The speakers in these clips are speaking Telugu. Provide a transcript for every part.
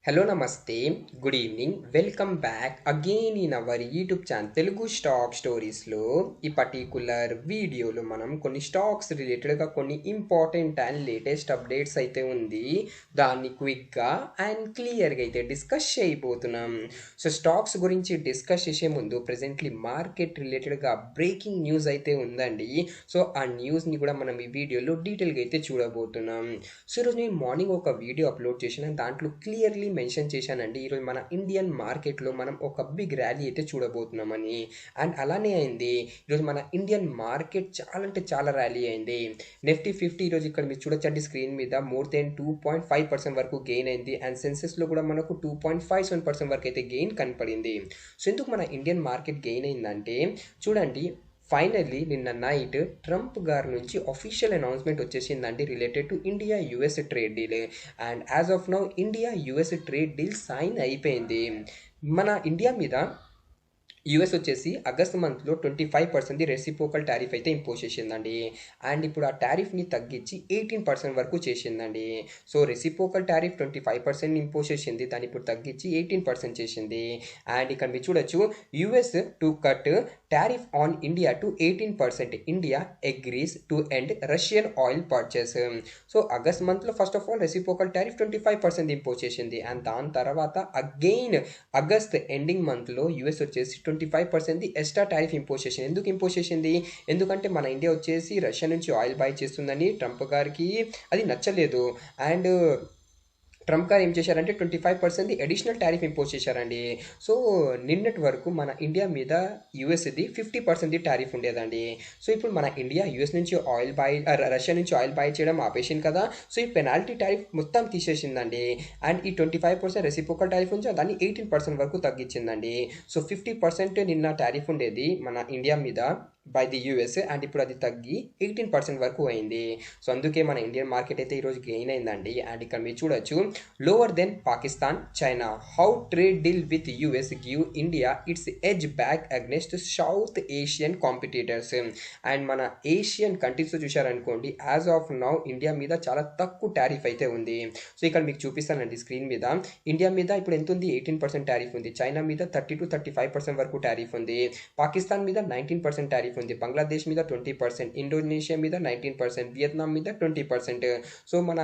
Hello, Namaste, good evening, welcome back again in our YouTube channel Telugu Stock Stories లో ఈ పర్టికులర్ వీడియోలో మనం కొన్ని స్టాక్స్ రిలేటెడ్గా కొన్ని ఇంపార్టెంట్ అండ్ లేటెస్ట్ అప్డేట్స్ అయితే ఉంది దాన్ని క్విక్గా అండ్ క్లియర్గా అయితే డిస్కస్ చేయబోతున్నాం. సో స్టాక్స్ గురించి డిస్కస్ చేసే ముందు ప్రెజెంట్లీ మార్కెట్ రిలేటెడ్గా బ్రేకింగ్ న్యూస్ అయితే ఉందండి. సో ఆ న్యూస్ని కూడా మనం ఈ వీడియోలో డీటెయిల్గా అయితే చూడబోతున్నాం. సో ఈరోజు నేను మార్నింగ్ ఒక వీడియో అప్లోడ్ చేసిన దాంట్లో క్లియర్లీ మెన్షన్ చేశానండి ఈరోజు మన ఇండియన్ మార్కెట్లో మనం ఒక బిగ్ ర్యాలీ అయితే చూడబోతున్నామని. అండ్ అలానే అయింది. ఈరోజు మన ఇండియన్ మార్కెట్ చాలా అంటే చాలా ర్యాలీ అయింది. నిఫ్టీ 50 ఈరోజు ఇక్కడ మీరు చూడొచ్చండి స్క్రీన్ మీద మోర్ దెన్ 2.5% వరకు గెయిన్ అయింది. అండ్ సెన్సెస్లో కూడా మనకు 2.57% వరకు అయితే గెయిన్ కనపడింది. సో ఎందుకు మన ఇండియన్ మార్కెట్ గెయిన్ అయిందంటే చూడండి, ఫైనల్లీ నిన్న నైట్ ట్రంప్ గారి నుంచి అఫీషియల్ అనౌన్స్మెంట్ వచ్చేసిందండి related to India US trade deal. And as of now India US trade deal sign అయిపోయింది. మన ఇండియా మీద యూఎస్ వచ్చేసి ఆగస్ట్ మంత్లో 25% రెసిప్రోకల్ టారిఫ్ అయితే ఇంపోజ్ చేసిందండి. అండ్ ఇప్పుడు ఆ టారిఫ్ని తగ్గించి 18% వరకు చేసిందండి. సో రెసిప్రోకల్ టారిఫ్ 25% ఇంపోజ్ చేసింది, దాన్ని ఇప్పుడు తగ్గించి 18% చేసింది. అండ్ ఇక్కడ మీరు చూడొచ్చు, US to cut tariff on India to 18%. India agrees to end Russian oil purchase. So August మంత్లో first of all reciprocal tariff 25% impose చేసింది. అండ్ దాని తర్వాత అగైన్ ఆగస్ట్ ఎండింగ్ మంత్లో యూఎస్ వచ్చేసి 25% ఎక్స్ట్రా టారిఫ్ ఇంపోజ్ చేసింది. ఎందుకు ఇంపోజ్ చేసింది? ఎందుకంటే మన ఇండియా వచ్చేసి రష్యా నుంచి ఆయిల్ బై చేస్తుందని ట్రంప్ గారికి అది నచ్చలేదు. అండ్ ట్రంప్ గారు ఏం చేశారంటే 25% అడిషనల్ టారిఫ్ ఇంపోజ్ చేశారండి. సో నిన్నటి వరకు మన ఇండియా మీద యూఎస్ది 50% టారిఫ్ ఉండేదండి. సో ఇప్పుడు మన ఇండియా యూఎస్ నుంచి ఆయిల్ బై రష్యా నుంచి ఆయిల్ బై చేయడం ఆపేసింది కదా. సో ఈ పెనాల్టీ టారిఫ్ మొత్తం తీసేసిందండి. అండ్ ఈ 25% రెసిప్రోకల్ టారిఫ్ నుంచి దాన్ని 18% వరకు తగ్గించిందండి. సో 50% నిన్న టారిఫ్ ఉండేది మన ఇండియా మీద బై ది యూఎస్, అండ్ ఇప్పుడు అది తగ్గి 18% వరకు అయింది. సో అందుకే మన ఇండియన్ మార్కెట్ అయితే ఈరోజు గెయిన్ అయిందండి. అండ్ ఇక్కడ మీరు చూడొచ్చు, lower than Pakistan, China, how trade deal with US give India its edge back against South Asian competitors. And మన ఏషియన్ కంట్రీస్లో చూశారనుకోండి, యాజ్ ఆఫ్ నౌ ఇండియా మీద చాలా తక్కువ టారిఫ్ అయితే ఉంది. సో ఇక్కడ మీకు చూపిస్తానండి స్క్రీన్ మీద. ఇండియా మీద ఇప్పుడు ఎంత ఉంది? 18% టారిఫ్ ఉంది. చైనా మీద 30 to 35% వరకు టారిఫ్ ఉంది. పాకిస్తాన్ మీద 19% టారిఫ్ ఉంది. బంగ్లాదేశ్ మీద 20%, ఇండోనేషియా మీద 19%, వియత్నాం మీద 20%. సో మన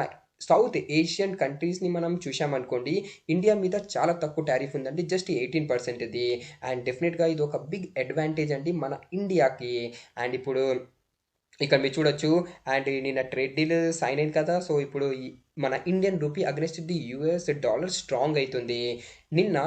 సౌత్ ఏషియన్ కంట్రీస్ని మనం చూసామనుకోండి, ఇండియా మీద చాలా తక్కువ టారిఫ్ ఉందండి, జస్ట్ 18%. అండ్ డెఫినెట్గా ఇది ఒక బిగ్ అడ్వాంటేజ్ అండి మన ఇండియాకి. అండ్ ఇప్పుడు ఇక్కడ మీరు చూడొచ్చు, అండ్ నిన్న ట్రేడ్ డీల్ సైన్ అయింది కదా. సో ఇప్పుడు మన Indian rupee against the US dollar strong అవుతుంది. నిన్న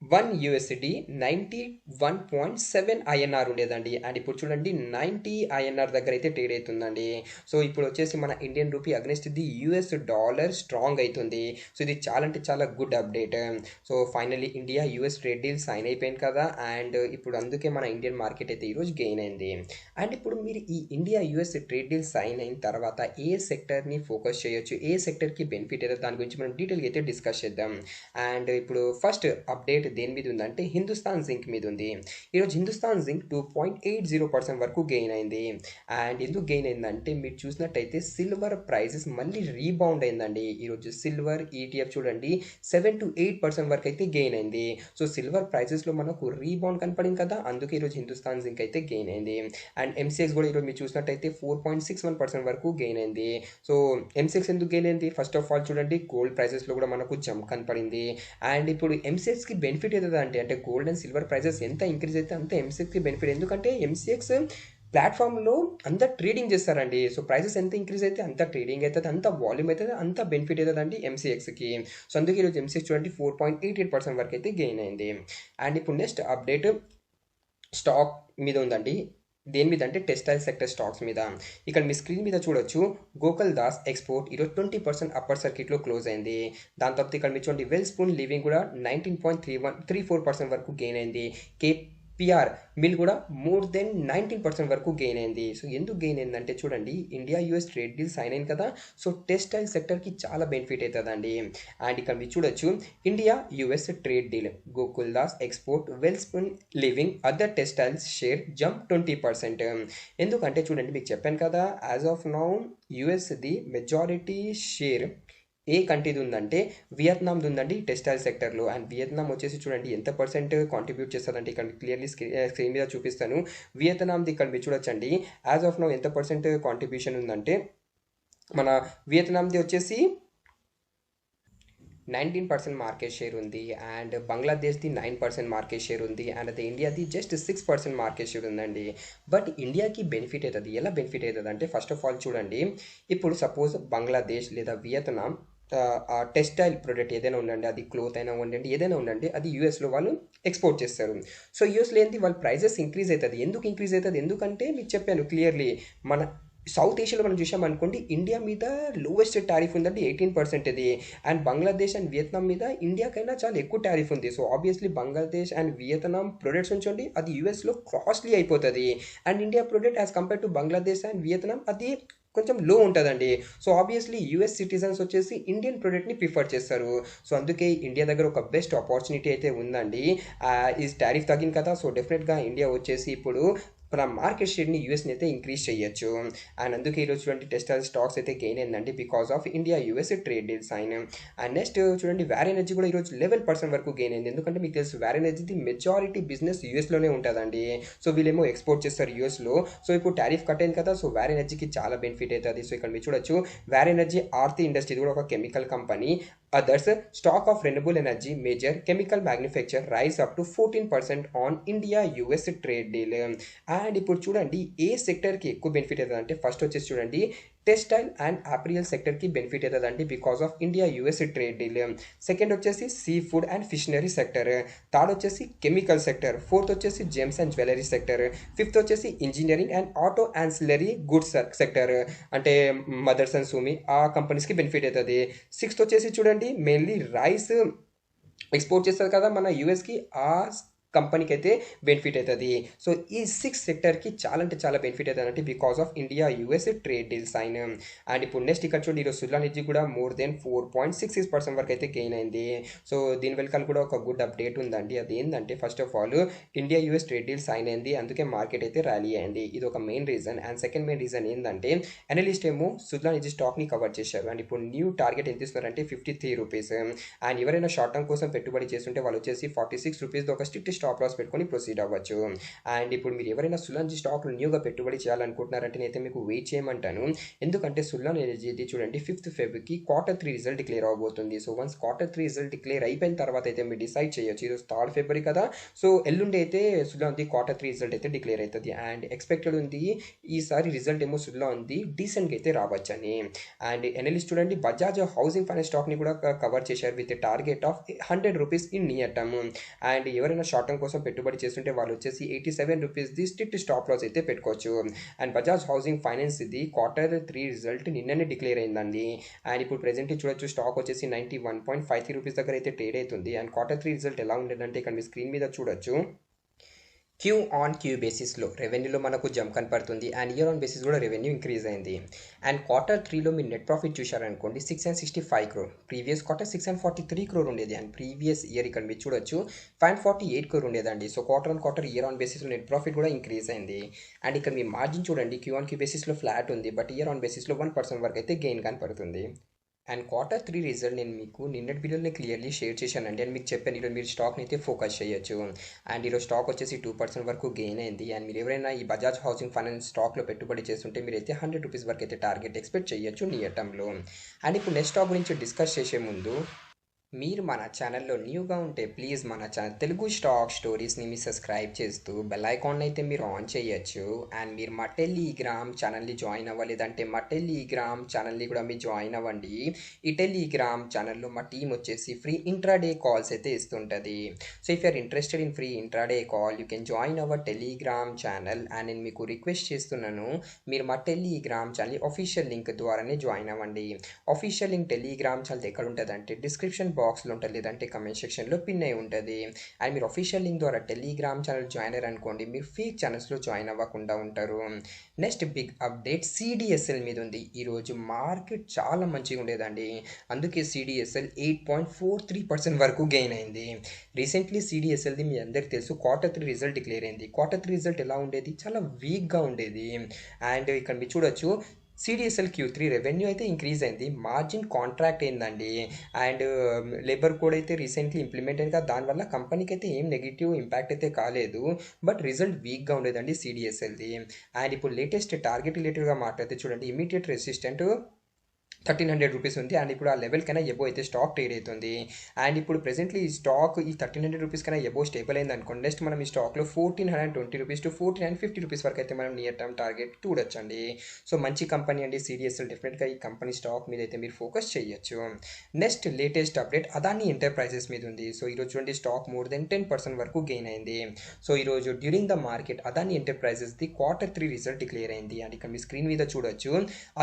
1 యూఎస్డి 91.7 ఐఎన్ఆర్ ఉండేదండి. అండ్ ఇప్పుడు చూడండి 90 ఐఎన్ఆర్ దగ్గర అయితే ట్రేడ్ అవుతుందండి. సో ఇప్పుడు వచ్చేసి మన Indian rupee against the US dollar strong అవుతుంది. సో ఇది చాలా అంటే చాలా good update. So finally India US trade deal sign అయిపోయింది కదా. అండ్ ఇప్పుడు అందుకే మన ఇండియన్ మార్కెట్ అయితే ఈరోజు గెయిన్ అయింది. అండ్ ఇప్పుడు మీరు ఈ India US trade deal sign అయిన తర్వాత ఏ సెక్టర్ని ఫోకస్ చేయొచ్చు, ఏ సెక్టర్కి బెనిఫిట్ అయితే దాని గురించి మనం డీటెయిల్గా అయితే డిస్కస్ చేద్దాం. అండ్ ఇప్పుడు ఫస్ట్ అప్డేట్ దేని మీద ఉందంటే హిందుస్థాన్ జింక్ మీద ఉంది. ఈరోజు హిందుస్థాన్ జింక్ 2.80% వరకు గెయిన్ అయింది. అండ్ ఎందుకు గెయిన్ అయిందంటే మీరు చూసినట్టయితే సిల్వర్ ప్రైజెస్ మళ్ళీ రీబౌండ్ అయిందండి. ఈరోజు సిల్వర్ ఈటీఎఫ్ చూడండి 7 to 8% వరకు అయితే గెయిన్ అయింది. సో సిల్వర్ ప్రైజెస్లో మనకు రీబౌండ్ కనపడింది కదా, అందుకే ఈరోజు హిందుస్థాన్ జింక్ అయితే గెయిన్ అయింది. అండ్ ఎంసీఎక్స్ కూడా ఈరోజు మీరు చూసినట్టయితే 4.61% వరకు గెయిన్ అయింది. సో ఎంసీఎక్స్ ఎందుకు గెయిన్ అయింది? ఫస్ట్ ఆఫ్ ఆల్ చూడండి, గోల్డ్ ప్రైజెస్లో కూడా మనకు జంప్ కనపడింది. అండ్ ఇప్పుడు ఎంసీఎక్స్కి బెనిఫిట్ అవుతుంది అంటే గోల్డ్ అండ్ సిల్వర్ ప్రైజెస్ ఎంత ఇంక్రీజ్ అయితే అంత ఎంసీఎక్స్కి బెనిఫిట్. ఎందుకంటే ఎంసీఎక్స్ ప్లాట్ఫామ్లో అంత ట్రేడింగ్ చేస్తారండి. సో ప్రైసెస్ ఎంత ఇంక్రీజ్ అయితే అంత ట్రేడింగ్ అవుతుంది, అంత వాల్యూమ్ అవుతుంది, అంత బెనిఫిట్ అవుతుంది అండి ఎంసీఎక్స్కి. సో అందుకే ఈరోజు ఎంసీఎక్స్ చూడండి 4.88% వరకు అయితే గెయిన్ అయింది. అండ్ ఇప్పుడు నెక్స్ట్ అప్డేట్ స్టాక్ మీద ఉందండి. దేని మీద అంటే టెక్స్టైల్ సెక్టర్ స్టాక్స్ మీద. ఇక్కడ మీ స్క్రీన్ మీద చూడొచ్చు, గోకుల్ దాస్ ఎక్స్పోర్ట్ ఈరోజు 20% అప్పర్ సర్క్యూట్లో క్లోజ్ అయింది. దాని తర్వాత ఇక్కడ మీరు చూడండి వెల్ స్పూన్ లివింగ్ కూడా 19.34% వరకు గెయిన్ అయింది. కేపీఆర్ మిల్ కూడా మోర్ దెన్ 19% వరకు గెయిన్ అయింది. సో ఎందుకు గెయిన్ అయిందంటే చూడండి, India US trade deal sign అయింది కదా. సో టెక్స్టైల్ సెక్టర్కి చాలా బెనిఫిట్ అవుతుందండి. అండ్ ఇక్కడ మీరు చూడొచ్చు, India US trade deal, Gokul Das export, Welspun living, other textiles share jump 20%. ఎందుకంటే చూడండి, మీకు చెప్పాను కదా, యాజ్ ఆఫ్ నౌ యూఎస్ది మెజారిటీ షేర్ ఏ కంట్రీది ఉందంటే వియత్నాంది ఉందండి టెక్స్టైల్ సెక్టర్లో. అండ్ వియత్నాం వచ్చేసి చూడండి ఎంత పర్సెంట్ కాంట్రిబ్యూట్ చేస్తుందంటే ఇక్కడ క్లియర్లీ స్క్రీన్ మీద చూపిస్తాను. వియత్నాంది ఇక్కడ మీరు చూడొచ్చండి. యాజ్ ఆఫ్ నౌ ఎంత పర్సెంట్ కాంట్రిబ్యూషన్ ఉందంటే మన వియత్నాంది వచ్చేసి 19% మార్కెట్ షేర్ ఉంది. అండ్ బంగ్లాదేశ్ది 9% మార్కెట్ షేర్ ఉంది. అండ్ అది ఇండియాది జస్ట్ 6% మార్కెట్ షేర్ ఉందండి. బట్ ఇండియాకి బెనిఫిట్ అవుతుంది. ఎలా బెనిఫిట్ అవుతుంది అంటే ఫస్ట్ ఆఫ్ ఆల్ చూడండి, ఇప్పుడు సపోజ్ బంగ్లాదేశ్ లేదా వియత్నాం ఆ టెక్స్టైల్ ప్రోడక్ట్ ఏదైనా ఉండండి, అది క్లోత్ అయినా ఉండండి, ఏదైనా ఉండండి, అది యూఎస్లో వాళ్ళు ఎక్స్పోర్ట్ చేస్తారు. సో యూఎస్లో ఏంటి వాళ్ళ ప్రైజెస్ ఇంక్రీజ్ అవుతుంది. ఎందుకు ఇంక్రీజ్ అవుతుంది? ఎందుకంటే మీకు చెప్పాను క్లియర్లీ, మన సౌత్ ఏషియాలో మనం చూసామనుకోండి, ఇండియా మీద లోవెస్ట్ టారిఫ్ ఉందండి 18% ఇది. అండ్ బంగ్లాదేశ్ అండ్ వియత్నాం మీద ఇండియాకైనా చాలా ఎక్కువ టారిఫ్ ఉంది. So obviously Bangladesh and Vietnam products ఉంచండి అది యూఎస్లో కాస్ట్లీ అయిపోతుంది. And India product as compare to Bangladesh and Vietnam అది కొంచెం లో ఉంటుందండి. సో ఆబ్వియస్లీ యూఎస్ సిటిజన్స్ వచ్చేసి ఇండియన్ ప్రోడక్ట్ని ప్రిఫర్ చేస్తారు. సో అందుకే ఇండియా దగ్గర ఒక బెస్ట్ ఆపర్చునిటీ అయితే ఉందండి. ఈ టారిఫ్ తగ్గింది కదా, సో డెఫినెట్గా ఇండియా వచ్చేసి ఇప్పుడు మన మార్కెట్ షేర్ని యూఎస్ని అయితే ఇంక్రీజ్ చేయొచ్చు. అండ్ అందుకే ఈరోజు చూడండి టెక్స్టైల్ స్టాక్స్ అయితే గెయిన్ అయిందండి because of India US trade deal sign. And next చూడండి వేర్ ఎనర్జీ కూడా ఈరోజు 11% వరకు గెయిన్ అయింది. ఎందుకంటే మీకు తెలుసు వేర్ ఎనర్జీది మెజారిటీ బిజినెస్ యూఎస్లోనే ఉంటుందండి. సో వీళ్ళేమో ఎక్స్పోర్ట్ చేస్తారు యూఎస్లో. సో ఇప్పుడు టారిఫ్ కట్ అయింది కదా, సో వేర్ ఎనర్జీకి చాలా బెనిఫిట్ అవుతుంది. సో ఇక్కడ మీరు చూడొచ్చు వేర్ ఎనర్జీ ఆర్తి ఇండస్ట్రీ కూడా ఒక chemical company. Others, stock of renewable energy major chemical manufacturer rise up to 14% on India US trade deal. And ఇప్పుడు చూడండి ఏ సెక్టర్కి ఎక్కువ బెనిఫిట్ అవుతుంది అంటే ఫస్ట్ వచ్చేసి చూడండి టెక్స్టైల్ అండ్ అప్రియల్ సెక్టర్కి బెనిఫిట్ అవుతుందండి because of India US trade deal. Second వచ్చేసి sea food and fishery sector. Third వచ్చేసి కెమికల్ సెక్టర్. ఫోర్త్ వచ్చేసి gems and jewellery sector. Fifth వచ్చేసి engineering and auto ancillary goods sector, అంటే మదర్స్ అండ్ సూమి ఆ కంపెనీస్కి బెనిఫిట్ అవుతుంది. సిక్స్త్ వచ్చేసి చూడండి మెయిన్లీ రైస్ ఎక్స్పోర్ట్ చేస్తారు కదా మన యూఎస్కి, ఆ కంపెనీకి అయితే బెనిఫిట్ అవుతుంది. సో ఈ 6 సెక్టర్కి చాలా అంటే చాలా బెనిఫిట్ అవుతుంది అంటే because of India US trade deal sign. And ఇప్పుడు నెక్స్ట్ ఇక్కడ చూడండి ఈరోజు సుల్లా ఎనర్జీ కూడా మోర్ దెన్ 4.66% వరకు అయితే గెయిన్ అయింది. సో దీని వెనకాల కూడా ఒక గుడ్ అప్డేట్ ఉందండి. అది ఏంటంటే first of all India US trade deal sign అయింది, అందుకే మార్కెట్ అయితే ర్యాలీ అయింది. ఇది ఒక main reason. And second main reason ఏంటంటే అనలిస్ట్ ఏమో సుల్లా ఎనర్జీ స్టాక్ని కవర్ చేశారు. అండ్ ఇప్పుడు న్యూ టార్గెట్ ఎంత ఇస్తున్నారంటే 53 రూపీస్. అండ్ ఎవరైనా షార్ట్ టర్మ్ కోసం పెట్టుబడి చేస్తుంటే వాళ్ళు వచ్చేసి 46 రూపీస్ ఒక స్ట్రిక్ట్ స్టాప్ లాస్ పెట్టుకొని ప్రొసీడ్ అవ్వచ్చు. అండ్ ఇప్పుడు మీరు ఎవరైనా సుల్లాన్ స్టాక్ న్యూగా పెట్టుబడి చేయాలనుకుంటున్నారంటే నేనైతే మీకు వెయిట్ చేయమంటాను. ఎందుకంటే సుల్లాన్ ఎనర్జీ చూడండి 5th February Q3 result declare అవబోతుంది. So once Q3 result declare అయిపోయిన తర్వాత అయితే మీరు డిసైడ్ చేయొచ్చు. ఈరోజు 3rd February కదా, సో ఎల్లుండి అయితే సుల్లా ఉంది Q3 రిజల్ట్ అయితే డిక్లేర్ అవుతుంది. అండ్ ఎక్స్పెక్టెడ్ ఉంది ఈసారి రిజల్ట్ ఏమో సుల్లా ఉంది డీసెంట్గా అయితే రావచ్చని. అండ్ ఎనలిస్ట్ చూడండి బజాజ్ హౌసింగ్ ఫైనాన్స్ స్టాక్ని కూడా కవర్ చేశారు with target of 100 rupees in near term. And ఎవరైనా షార్ట్ టర్మ్ కోసం పెట్టుబడి చేస్తుంటే వాళ్ళు వచ్చేసి 87 rupees the strict stop loss అయితే పెట్టుకోవచ్చు. అండ్ బజాజ్ హౌసింగ్ ఫైనాన్స్ ఇది Q3 రిజల్ట్ నిన్ననే డిక్లేర్ అయిందండి. అండ్ ఇప్పుడు ప్రెజెంట్ చూడొచ్చు స్టాక్ వచ్చేసి 91.53 రూపీస్ దగ్గర అయితే ట్రేడ్ అవుతుంది. అండ్ Q3 రిజల్ట్ ఎలా ఉండేదంటే ఇక్కడ మీ స్క్రీన్ మీద చూడొచ్చు క్యూ ఆన్ క్యూ బేసిస్లో రెవెన్యూలో మనకు జంప్ కనపడుతుంది. అండ్ ఇయర్ ఆన్ బేసిస్ కూడా రెవెన్యూ ఇంక్రీజ్ అయింది. అండ్ Q3లో మీరు నెట్ ప్రాఫిట్ చూశారనుకోండి 665 crore. ప్రీవియస్ క్వార్టర్ 643 crore ఉండేది. అండ్ ప్రీవియస్ ఇయర్ ఇక్కడ మీరు చూడొచ్చు 548 crore ఉండేదండి. సో క్వార్టర్ ఇయర్ ఆన్ బేసిస్లో నెట్ ప్రాఫిట్ కూడా ఇంక్రీజ్ అయింది. అండ్ ఇక్కడ మీ మార్జిన్ చూడండి క్యూ ఆన్ క్యూ బేసిస్లో ఫ్లాట్ ఉంది, బట్ ఇయర్ ఆన్ బేసిస్లో 1% వరకు అయితే గెయిన్ కనపడుతుంది. అండ్ Q3 రిజల్ట్ నేను మీకు నిన్నటి వీడియోని క్లియర్లీ షేర్ చేశానండి. అండ్ మీకు చెప్పాను ఈరోజు మీరు స్టాక్ని అయితే ఫోకస్ చేయొచ్చు. అండ్ ఈరోజు స్టాక్ వచ్చేసి 2% వరకు గెయిన్ అయింది. అండ్ మీరు ఎవరైనా ఈ బజాజ్ హౌసింగ్ ఫైనాన్స్ స్టాక్లో పెట్టుబడి చేస్తుంటే మీరైతే 100 రూపీస్ వరకు అయితే టార్గెట్ ఎక్స్పెక్ట్ చేయొచ్చు నియర్ టర్మ్లో. అండ్ ఇప్పుడు నెక్స్ట్ స్టాక్ గురించి డిస్కస్ చేసే ముందు మీరు మన ఛానల్లో న్యూగా ఉంటే ప్లీజ్ మన ఛానల్ తెలుగు స్టాక్ స్టోరీస్ని మీరు సబ్స్క్రైబ్ చేస్తూ బెల్ ఐకాన్ అయితే మీరు ఆన్ చేయొచ్చు. అండ్ మీరు మా టెలిగ్రామ్ ఛానల్ని జాయిన్ అవ్వలేదంటే మా టెలిగ్రామ్ ఛానల్ని కూడా మీరు జాయిన్ అవ్వండి. ఈ టెలిగ్రామ్ ఛానల్లో మా టీం వచ్చేసి ఫ్రీ ఇంట్రాడే కాల్స్ అయితే ఇస్తుంటుంది. So if you're interested in free intraday call you can join our Telegram channel. And నేను మీకు రిక్వెస్ట్ చేస్తున్నాను మీరు మా టెలిగ్రామ్ ఛానల్ ఆఫీషియల్ లింక్ ద్వారానే జాయిన్ అవ్వండి. ఆఫీషియల్ లింక్ టెలిగ్రామ్ ఛానల్ ఎక్కడ ఉంటుంది అంటే డిస్క్రిప్షన్ బాక్స్లో ఉంటుంది, లేదంటే కమెంట్ సెక్షన్లో పిన్ అయి ఉంటుంది. అండ్ మీరు ఆఫీషియల్ లింక్ ద్వారా టెలిగ్రామ్ ఛానల్ జాయిన్ అయ్యారు అనుకోండి మీరు ఫేక్ ఛానల్స్లో జాయిన్ అవ్వకుండా ఉంటారు. నెక్స్ట్ బిగ్ అప్డేట్ సిడిఎస్ఎల్ మీద ఉంది. ఈరోజు మార్కెట్ చాలా మంచిగా ఉండేదండి, అందుకే సిడిఎస్ఎల్ 8.43% వరకు గెయిన్ అయింది. రీసెంట్లీ సిడిఎస్ఎల్ది మీ అందరికీ తెలుసు Q3 రిజల్ట్ డిక్లేర్ అయింది. Q3 రిజల్ట్ ఎలా ఉండేది, చాలా వీక్గా ఉండేది. అండ్ ఇక్కడ మీరు చూడొచ్చు సిడిఎస్ఎల్ Q3 రెవెన్యూ అయితే ఇంక్రీజ్ అయింది, మార్జిన్ కాంట్రాక్ట్ అయిందండి. అండ్ లేబర్ కోడ్ అయితే రీసెంట్లీ ఇంప్లిమెంట్ అయింది కదా, దానివల్ల కంపెనీకి అయితే ఏం నెగిటివ్ ఇంపాక్ట్ అయితే కాలేదు. బట్ రిజల్ట్ వీక్గా ఉండేదండి సిడిఎస్ఎల్ది. అండ్ ఇప్పుడు లేటెస్ట్ టార్గెట్ రిలేటెడ్గా మాట్లాడితే చూడండి, ఇమీడియట్ రెసిస్టెంట్ 1300 రూపీస్ ఉంది. అండ్ ఇప్పుడు ఆ లెవెల్ కన్నా ఎబో అయితే స్టాక్ ట్రేడ్ అవుతుంది. అండ్ ఇప్పుడు ప్రెసెంట్లీ ఈ స్టాక్ ఈ 1300 రూపీస్ కన్నా ఎబో స్టేబుల్ అయింది అనుకోండి, నెక్స్ట్ మనం ఈ స్టాక్లో 1420 రూపీస్ టు 1450 రూపీస్ వరకు అయితే మనం నియర్ టర్మ్ టార్గెట్ చూడొచ్చండి. సో మంచి కంపెనీ అండి సిడిఎస్ఎల్, డెఫినెట్గా ఈ కంపెనీ స్టాక్ మీద అయితే మీరు ఫోకస్ చేయొచ్చు. Next latest update Adani enterprises మీద ఉంది. సో ఈరోజు చూడండి స్టాక్ మోర్ దెన్ 10% వరకు గెయిన్ అయింది. సో ఈరోజు డ్యూరింగ్ ద మార్కెట్ అదాని ఎంటర్ప్రైజెస్ది Q3 రిజల్ట్ డిక్లేర్ అయింది. అండ్ ఇక్కడ మీ స్క్రీన్ మీద చూడొచ్చు,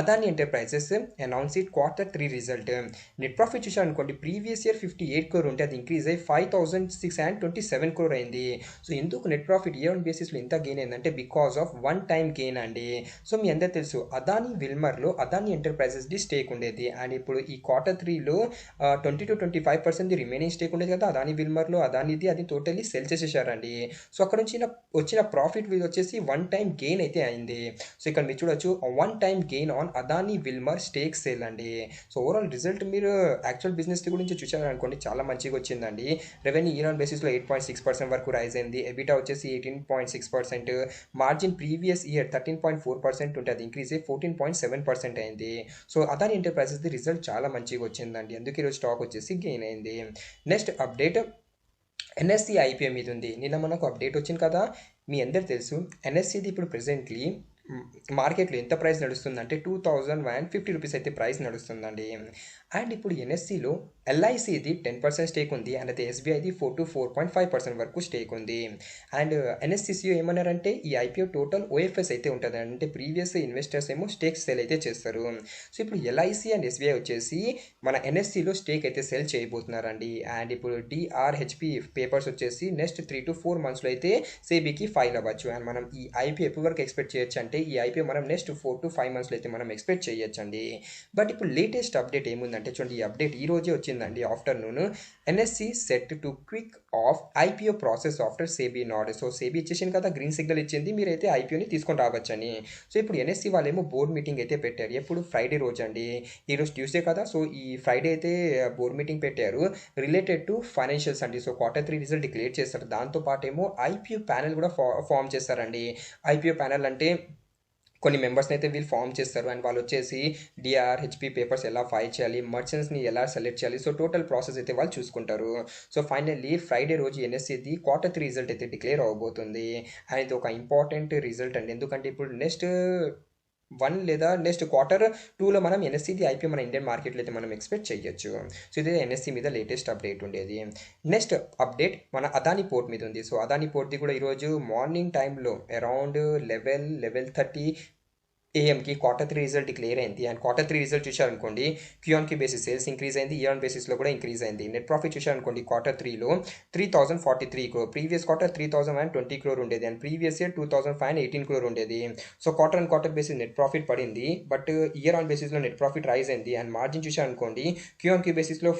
Adani enterprises announce it Q3 result. Net profit చూసారనుకోండి, ప్రీవియస్ ఇయర్ 58 crore ఉంటే అది ఇంక్రీజ్ అయ్యి 5627 crore అయింది. సో ఎందుకు నెట్ ప్రాఫిట్ ఇయర్ ఆన్ బేసిస్లో ఇంత గెయిన్ అయిందంటే because of one time gain అండి. సో మీ అందరూ తెలుసు అదాని విల్మర్లో అదాని ఎంటర్ప్రైజెస్ది స్టేక్ ఉండేది. అండ్ ఇప్పుడు ఈ Q3లో 20 to 25% రిమైనింగ్ స్టేక్ ఉండేది కదా అదాని విల్మర్లో, అదానిది అది టోటలీ సెల్ చేసేసారండి. సో అక్కడ నుంచి వచ్చిన ప్రాఫిట్ వచ్చేసి వన్ టైం గెయిన్ అయితే అయింది. సో ఇక్కడ మీరు చూడొచ్చు one time gain on Adani Wilmar stake sale అండి. సో ఓవరాల్ రిజల్ట్ మీరు యాక్చువల్ బిజినెస్ గురించి చూసారనుకోండి, చాలా మంచిగా వచ్చిందండి. రెవెన్యూ ఇయర్ ఆన్ బేసిస్లో 8.6% వరకు రైజ్ అయింది. ఎబిటా వచ్చేసి 18.6%, మార్జిన్ ప్రీవియస్ ఇయర్ 13.4% ఉంటే అది ఇంక్రీజ్ అయ్యి 14.7% అయింది. సో అదాని ఎంటర్ప్రైజెస్ది రిజల్ట్ చాలా మంచిగా వచ్చిందండి, అందుకే ఈరోజు స్టాక్ వచ్చేసి గెయిన్ అయింది. నెక్స్ట్ అప్డేట్ ఎన్ఎస్సి ఐపీఓ మీద ఉంది. నిన్న మనకు అప్డేట్ వచ్చింది కదా, మీ అందరు తెలుసు ఎన్ఎస్సిది ఇప్పుడు ప్రెసెంట్లీ మార్కెట్లో ఎంత ప్రైస్ నడుస్తుందంటే 2150 రూపీస్ అయితే ప్రైస్ నడుస్తుందండి. అండ్ ఇప్పుడు ఎన్ఎస్సిలో ఎల్ఐసిది 10% స్టేక్ ఉంది, అండ్ అయితే ఎస్బీఐది 4 to 4.5% వరకు స్టేక్ ఉంది. అండ్ ఎన్ఎస్సిసిఓ ఏమన్నారంటే ఈ ఐపీఓ టోటల్ ఓఎఫ్ఎస్ అయితే ఉంటుంది, అంటే ప్రీవియస్ ఇన్వెస్టర్స్ ఏమో స్టేక్ సెల్ అయితే చేస్తారు. సో ఇప్పుడు ఎల్ఐసి అండ్ ఎస్బీఐ వచ్చేసి మన ఎన్ఎస్సిలో స్టేక్ అయితే సెల్ చేయబోతున్నారండి. అండ్ ఇప్పుడు డిఆర్హెచ్పి పేపర్స్ వచ్చేసి నెక్స్ట్ 3 to 4 monthsలో అయితే సేబీకి ఫైల్ అవ్వచ్చు. అండ్ మనం ఈ ఐపీఓ ఎప్పటి వరకు ఎక్స్పెక్ట్ చేయొచ్చు అంటే ఈ ఐపీఓ మనం నెక్స్ట్ 4 to 5 monthsలో అయితే మనం ఎక్స్పెక్ట్ చేయొచ్చండి. బట్ ఇప్పుడు లేటెస్ట్ అప్డేట్ ఏముందంటే చూడండి, ఈ అప్డేట్ ఈ రోజే వచ్చిందండి afternoon. NSE set to kick off IPO process after SEBI nod. So SEBI ఇచ్చేసింది కదా, గ్రీన్ సిగ్నల్ ఇచ్చింది, మీరైతే ఐపీఓని తీసుకొని రావచ్చని. సో ఇప్పుడు ఎన్ఎస్సి వాళ్ళేమో బోర్డ్ మీటింగ్ అయితే పెట్టారు. ఎప్పుడు ఫ్రైడే రోజు అండి, ఈరోజు ట్యూస్డే కదా, సో ఈ ఫ్రైడే అయితే బోర్డ్ మీటింగ్ పెట్టారు రిలేటెడ్ టు ఫైనాన్షియల్స్ అండి. సో Q3 రిజల్ట్ డిక్లేర్ చేస్తారు, దాంతోపాటేమో ఐపీఓ ప్యానెల్ కూడా ఫామ్ చేస్తారండి. ఐపీఓ ప్యానెల్ అంటే కొన్ని మెంబర్స్ని అయితే వీళ్ళు ఫామ్ చేస్తారు. అండ్ వాళ్ళు వచ్చేసి డిఆర్హెచ్పి పేపర్స్ ఎలా ఫైల్ చేయాలి, మర్చెంట్స్ని ఎలా సెలెక్ట్ చేయాలి, సో టోటల్ ప్రాసెస్ అయితే వాళ్ళు చూసుకుంటారు. సో ఫైనల్లీ ఫ్రైడే రోజు ఎన్ఎస్సిది Q3 రిజల్ట్ అయితే డిక్లేర్ అవబోతుంది. అండ్ ఇది ఒక ఇంపార్టెంట్ రిజల్ట్ అండి, ఎందుకంటే ఇప్పుడు నెక్స్ట్ 1 లేదా నెక్స్ట్ Q2లో మనం ఎన్ఎస్సిది ఐపీఓ మన ఇండియన్ మార్కెట్లో అయితే మనం ఎక్స్పెక్ట్ చేయొచ్చు. సో ఇదే ఎన్ఎస్సి మీద లేటెస్ట్ అప్డేట్ ఉండేది. నెక్స్ట్ అప్డేట్ మన అదాని పోర్ట్ మీద ఉంది. సో అదాని పోర్ట్ది కూడా ఈరోజు మార్నింగ్ టైంలో అరౌండ్ 11:30 ఏఎంకి Q3 రిజల్ట్ డిక్లేర్ అయింది. అండ్ Q3 రిజల్ట్ చూసారనుకోండి, క్యూఆన్కి బేసిస్ సేల్స్ ఇంక్రీజ్ అయింది, ఇయర్ ఆన్ బేసిస్లో కూడా ఇంక్రీజ్ అయింది. నెట్ ప్రాఫిట్ చూసారనుకోండి Q3లో 3043 crore, ప్రీవియస్ క్వార్టర్ 3020 crore ఉండేది, అండ్ ప్రీవియస్ ఇయర్ 2518 crore ఉండేది. So quarter basis net profit పడింది, బట్ ఇయర్ ఆన్ బేసిస్లో నెట్ ప్రాఫిట్ రైజ్ అయింది. అండ్ మార్జిన్ చూసారనుకోండి క్యూఆన్కి బేసిస్లో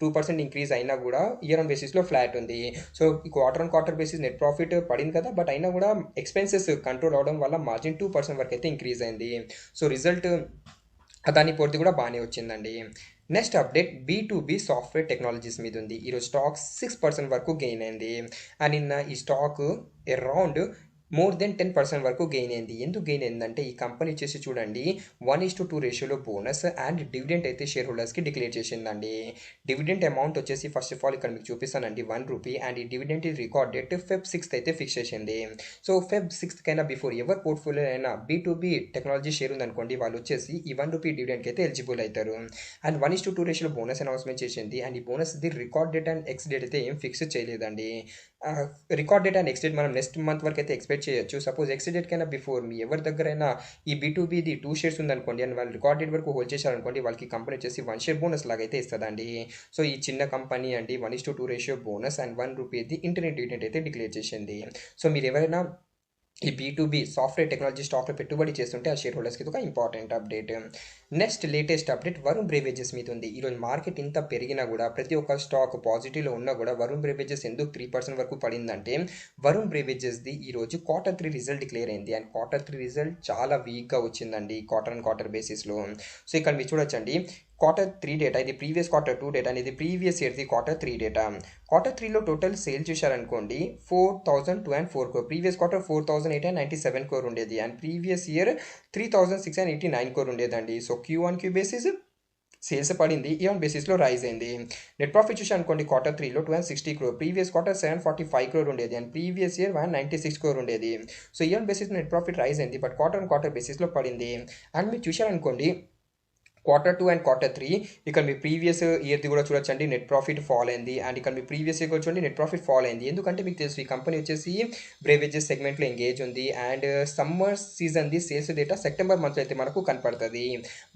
2% ఇంక్రీజ్ అయినా కూడా ఇయర్ ఆన్ బేసిస్లో ఫ్లాట్ ఉంది. సో ఈ క్వార్టర్ బేసిస్ నెట్ ప్రాఫిట్ పడింది కదా, బట్ అయినా కూడా ఎక్స్పెన్సెస్ కంట్రోల్ అవడం వల్ల మార్జిన్ 2% వరకు అయితే ఇంక్రీజ్ అయింది. సో రిజల్ట్ అదాని పోర్ది కూడా బాగానే వచ్చిందండి. Next update B2B software technologies మీద ఉంది. ఈరోజు స్టాక్ 6% వరకు గెయిన్ అయింది. అండ్ నిన్న ఈ స్టాక్ అరౌండ్ మోర్ దెన్ 10% వరకు గెయిన్ అయింది. ఎందుకు గెయిన్ అయిందంటే ఈ కంపెనీ వచ్చేసి చూడండి 1:2 రేషియోలో బోనస్ అండ్ డివిడెంట్ అయితే షేర్ హోల్డర్స్కి డిక్లేర్ చేసిందండి. డివిడెంట్ అమౌంట్ వచ్చేసి ఫస్ట్ ఆఫ్ ఆల్ ఇక్కడ మీకు చూపిస్తానండి, ₹1. అండ్ ఈ dividend record date Feb 6th అయితే ఫిక్స్ చేసింది. సో Feb 6th కైనా బిఫోర్ ఎవరి పోర్ట్ఫోలియో అయినా B2B టెక్నాలజీ షేర్ ఉందనుకోండి, వాళ్ళు వచ్చేసి ఈ ₹1 డివిడెంట్కి అయితే ఎలిజిబుల్ అవుతారు. అండ్ 1:2 రేషియోలో బోనస్ అనౌన్స్మెంట్ చేసింది. అండ్ ఈ బోనస్ది record date and ex date అయితే ఏం ఫిక్స్ చేయలేదండి. Record date and ex date మనం నెక్స్ట్ మంత్ వరకు అయితే ఎక్స్పెక్ట్ చేయొచ్చు. సపోజ్ ఎక్స్ డేట్ కైనా బిఫోర్ మీ ఎవరి దగ్గరైనా ఈ B2Bది 2 షేర్స్ ఉందనుకోండి, అండ్ వాళ్ళు రికార్డ్ డేట్ వరకు హోల్డ్ చేశారనుకోండి, వాళ్ళకి కంపెనీ వచ్చేసి 1 షేర్ బోనస్ లాగా అయితే ఇస్తుందండి. సో ఈ చిన్న కంపెనీ అండి 1:2 ratio bonus and ₹1 internet dividend అయితే డిక్లేర్ చేసింది. సో మీరు ఎవరైనా ఈ B2B సాఫ్ట్వేర్ టెక్నాలజీ స్టాక్లో పెట్టుబడి చేస్తుంటే ఆ షేర్ హోల్డర్స్కి ఇది ఒక important update. Next latest update Varun beverages మీద ఉంది. ఈరోజు మార్కెట్ ఇంత పెరిగినా కూడా ప్రతి ఒక్క స్టాక్ పాజిటివ్లో ఉన్నా కూడా వరుణ్ బ్రేవేజెస్ ఎందుకు 3% వరకు పడిందంటే వరుణ్ బ్రేవేజెస్ది ఈరోజు Q3 రిజల్ట్ డిక్లేర్ అయింది. అండ్ Q3 రిజల్ట్ చాలా వీక్గా వచ్చిందండి క్వార్టర్ అండ్ క్వార్టర్ బేసిస్లో. సో ఇక్కడ మీరు చూడొచ్చండి Q3 డేటా, ఇది ప్రీవియస్ Q2 డేటా, అనేది ప్రీవియస్ ఇయర్ది Q3 డేటా. Q3లో టోటల్ సేల్ చూశారనుకోండి 4,204 crore. ప్రీవియస్ క్వార్టర్ 4,897 crore ఉండేది అండ్ ప్రీవియస్ ఇయర్ 3,689 crore ఉండేదండి. సో Q1Q బేసిస్ సేల్స్ పడింది, ఈవెన్ బేసిస్లో రైజ్ అయింది. నెట్ ప్రాఫిట్ చూసి అనుకోండి Q3లో 260 crore, ప్రీవియస్ క్వార్టర్ 745 crore ఉండేది అండ్ ప్రీవియస్ ఇయర్ 196 crore ఉండేది. So even basis net profit rise అయింది, బట్ క్వార్టర్ అండ్ క్వార్టర్ బేసిస్లో పడింది. అండ్ మీరు చూశారనుకోండి Q2 అండ్ Q3 ఇక్కడ మీ ప్రీవియస్ ఇయర్ది కూడా చూడొచ్చండి, నెట్ ప్రాఫిట్ ఫాల్ అయింది. అండ్ ఇక్కడ మీ ప్రీవియస్ ఇయర్ కూడా చూడండి, నెట్ ప్రాఫిట్ ఫాల్ అయింది. ఎందుకంటే మీకు తెలుసు ఈ కంపెనీ వచ్చేసి బ్రేవేజెస్ సెగ్మెంట్లో ఎంగేజ్ ఉంది అండ్ సమ్మర్ సీజన్ది సేల్స్ డేటా సెప్టెంబర్ మంత్లో అయితే మనకు కనపడుతుంది.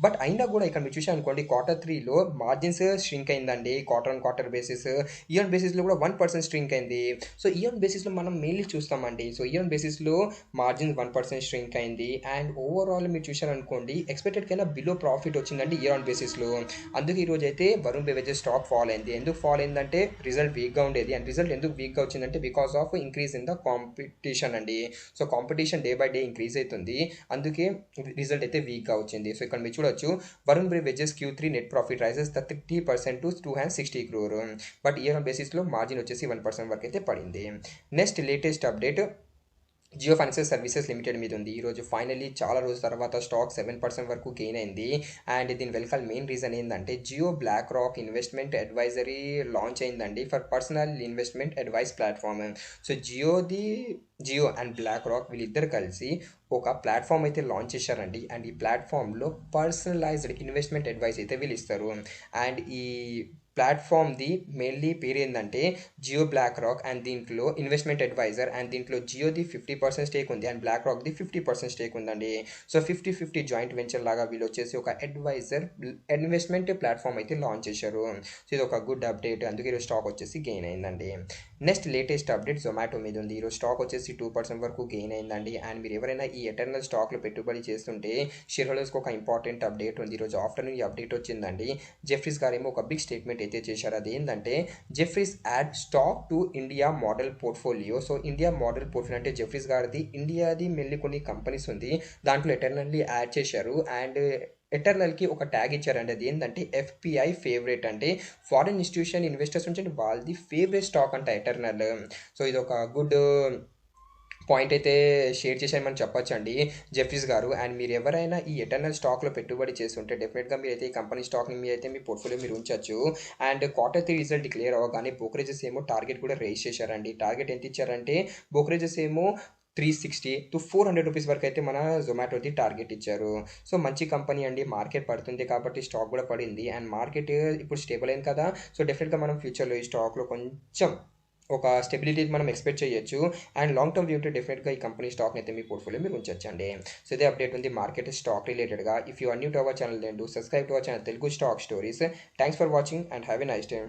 బట్ అయినా కూడా ఇక్కడ మీరు చూసా అనుకోండి Q3లో మార్జిన్స్ ష్రింక్ అయిందండి quarter and quarter basis. Year బేసిస్లో కూడా 1% ష్రింక్ అయింది. సో ఇయర్ బేసిస్లో మనం మెయిన్లీ చూస్తామండి. సో ఇయర్ బేసిస్లో మార్జిన్ 1% ష్రింక్ అయింది అండ్ ఓవరాల్ మీరు చూసారనుకోండి ఎక్స్పెక్టెడ్ కన్నా బిలో ప్రాఫిట్ వచ్చింది ఇయర్ ఆన్ బేసిస్లో. అందుకే ఈరోజు అయితే వరుణ్ బ్రేవేజెస్ స్టాక్ ఫాల్ అయింది. ఎందుకు ఫాల్ అయిందంటే రిజల్ట్ వీక్గా ఉండేది అండ్ రిజల్ట్ ఎందుకు వీక్గా వచ్చిందంటే because of increase in the competition అండి. So competition day by day increase అవుతుంది, అందుకే రిజల్ట్ అయితే వీక్గా వచ్చింది. సో ఇక్కడ మీరు చూడొచ్చు Varun beverages Q3 net profit rises 30% to 260 crore, but year on బేసిస్లో మార్జిన్ వచ్చేసి 1% వరకు అయితే పడింది. Next latest update Jio financial services limited మీద ఉంది. ఈరోజు ఫైనల్లీ చాలా రోజుల తర్వాత స్టాక్ 7% వరకు గెయిన్ అయింది. అండ్ దీని వెనకాల మెయిన్ రీజన్ ఏంటంటే Jio BlackRock investment advisory launch అయిందండి for personal investment advice platform. So Jio and BlackRock వీళ్ళిద్దరు కలిసి ఒక ప్లాట్ఫామ్ అయితే లాంచ్ చేశారండి. అండ్ ఈ ప్లాట్ఫామ్లో పర్సనలైజ్డ్ ఇన్వెస్ట్మెంట్ అడ్వైస్ అయితే వీళ్ళు ఇస్తారు. అండ్ ఈ ప్లాట్ఫామ్ది మెయిన్లీ పేరు ఏంటంటే జియో బ్లాక్ రాక్ అండ్ దీంట్లో ఇన్వెస్ట్మెంట్ అడ్వైజర్ అండ్ దీంట్లో జియోది 50% స్టేక్ ఉంది అండ్ బ్లాక్ రాక్ది 50% స్టేక్ ఉందండి. సో 50-50 జాయింట్ వెంచర్ లాగా వీళ్ళు వచ్చేసి ఒక అడ్వైజర్ ఇన్వెస్ట్మెంట్ ప్లాట్ఫామ్ అయితే లాంచ్ చేశారు. సో ఇది ఒక గుడ్ అప్డేట్, అందుకే ఈరోజు స్టాక్ వచ్చేసి గెయిన్ అయిందండి. నెక్స్ట్ లేటెస్ట్ అప్డేట్ జొమాటో మీద ఉంది. ఈరోజు స్టాక్ వచ్చేసి 2% వరకు గెయిన్ అయిందండి. అండ్ మీరు ఎవరైనా ఈ ఎటర్నల్ స్టాక్లో పెట్టుబడి చేస్తుంటే షేర్ హోల్డర్స్కి ఒక ఇంపార్టెంట్ అప్డేట్ ఉంది. ఈరోజు ఆఫ్టర్నూన్ ఈ అప్డేట్ వచ్చిందండి. జెఫ్రీస్ గారేమో ఒక బిగ్ స్టేట్మెంట్ అయితే చేశారు. అది ఏంటంటే Jefferies add stock to India model portfolio. So India model portfolio అంటే జెఫ్రీస్ గారిది ఇండియాది మెల్లి కొన్ని కంపెనీస్ ఉంది, దాంట్లో ఎటర్నల్లీ యాడ్ చేశారు. అండ్ ఎటర్నల్కి ఒక ట్యాగ్ ఇచ్చారండి, అది ఏంటంటే FPI ఫేవరెట్, అంటే ఫారిన్ ఇన్స్టిట్యూషన్ ఇన్వెస్టర్స్ నుంచి వాళ్ళది ఫేవరెట్ స్టాక్ అంట ఎటర్నల్. సో ఇది ఒక గుడ్ పాయింట్ అయితే షేర్ చేశాను మనం చెప్పొచ్చు అండి జెఫ్రీస్ గారు. అండ్ మీరు ఎవరైనా ఈ ఎటర్నల్ స్టాక్లో పెట్టుబడి చేస్తుంటే డెఫినెట్గా మీరైతే ఈ కంపెనీ స్టాక్ని మీరైతే మీ పోర్ట్ఫోలియో మీరు ఉంచవచ్చు. అండ్ Q3 రిజల్ట్ డిక్లేర్ అవ్వగానే బ్రోకరేజెస్ ఏమో టార్గెట్ కూడా రేస్ చేశారండి. టార్గెట్ ఎంత ఇచ్చారంటే బ్రోకరేజెస్ ఏమో 360 to 400 రూపీస్ వరకు అయితే మన జొమాటోది టార్గెట్ ఇచ్చారు. సో మంచి కంపెనీ అండి, మార్కెట్ పడుతుంది కాబట్టి స్టాక్ కూడా పడింది. అండ్ మార్కెట్ ఇప్పుడు స్టేబుల్ అయింది కదా, సో డెఫినెట్గా మనం ఫ్యూచర్లో ఈ స్టాక్లో కొంచెం ఒక స్టెబిలిటీ మనం ఎక్స్పెక్ట్ చేయొచ్చు. అండ్ లాంగ్ టర్మ్ వ్యూ ఉంటే డెఫినెట్గా ఈ కంపెనీ స్టాక్ అయితే మీ పోర్ట్ఫోలియో మీరు ఉంచండి. సో ఇదే అప్డేట్ ఉంది మార్కెట్ స్టాక్ రిలేటెడ్గా. If you are new to our channel then do subscribe to our channel Telugu stock stories. Thanks for watching and have a nice day.